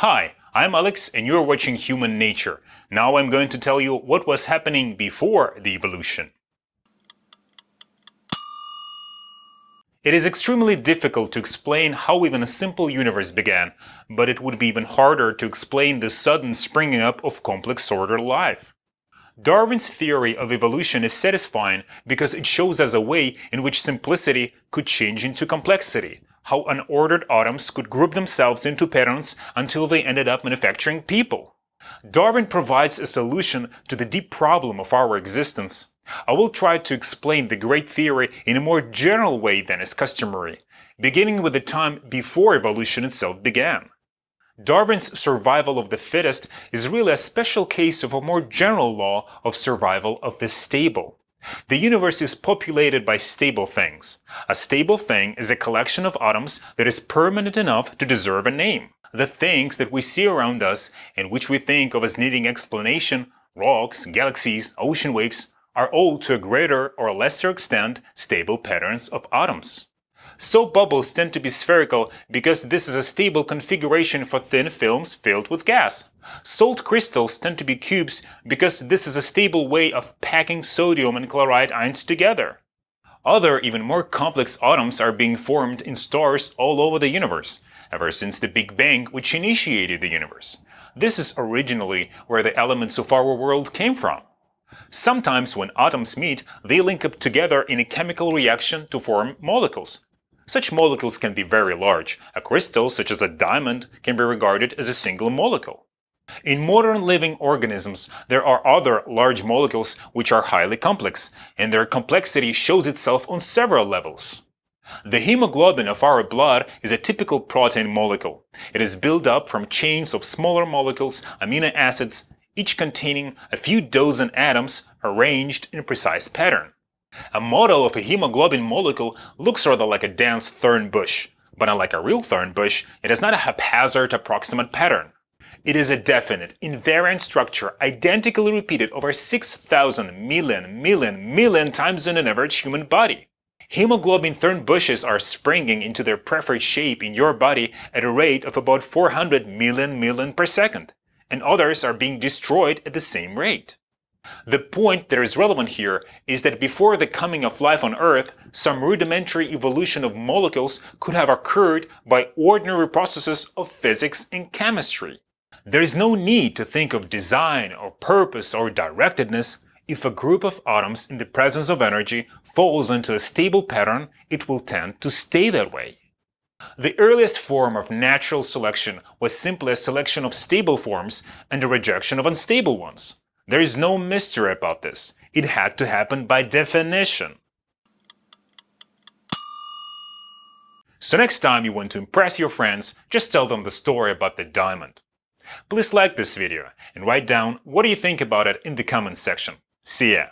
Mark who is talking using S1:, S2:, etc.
S1: Hi, I'm Alex and you're watching Human Nature. Now I'm going to tell you what was happening before the evolution. It is extremely difficult to explain how even a simple universe began, but it would be even harder to explain the sudden springing up of complex ordered life. Darwin's theory of evolution is satisfying because it shows us a way in which simplicity could change into complexity, how unordered atoms could group themselves into patterns until they ended up manufacturing people. Darwin provides a solution to the deep problem of our existence. I will try to explain the great theory in a more general way than is customary, beginning with the time before evolution itself began. Darwin's survival of the fittest is really a special case of a more general law of survival of the stable. The universe is populated by stable things. A stable thing is a collection of atoms that is permanent enough to deserve a name. The things that we see around us and which we think of as needing explanation, rocks, galaxies, ocean waves, are all to a greater or lesser extent stable patterns of atoms. Soap bubbles tend to be spherical because this is a stable configuration for thin films filled with gas. Salt crystals tend to be cubes because this is a stable way of packing sodium and chloride ions together. Other, even more complex atoms are being formed in stars all over the universe, ever since the Big Bang, which initiated the universe. This is originally where the elements of our world came from. Sometimes when atoms meet, they link up together in a chemical reaction to form molecules. Such molecules can be very large. A crystal, such as a diamond, can be regarded as a single molecule. In modern living organisms, there are other large molecules which are highly complex, and their complexity shows itself on several levels. The hemoglobin of our blood is a typical protein molecule. It is built up from chains of smaller molecules, amino acids, each containing a few dozen atoms arranged in a precise pattern. A model of a hemoglobin molecule looks rather like a dense thorn bush, but unlike a real thorn bush, it is not a haphazard approximate pattern. It is a definite, invariant structure identically repeated over 6,000 million times in an average human body. Hemoglobin thorn bushes are springing into their preferred shape in your body at a rate of about 400 million per second, and others are being destroyed at the same rate. The point that is relevant here is that before the coming of life on Earth, some rudimentary evolution of molecules could have occurred by ordinary processes of physics and chemistry. There is no need to think of design or purpose or directedness. If a group of atoms in the presence of energy falls into a stable pattern, it will tend to stay that way. The earliest form of natural selection was simply a selection of stable forms and a rejection of unstable ones. There is no mystery about this. It had to happen by definition. So next time you want to impress your friends, just tell them the story about the diamond. Please like this video and write down what do you think about it in the comments section. See ya!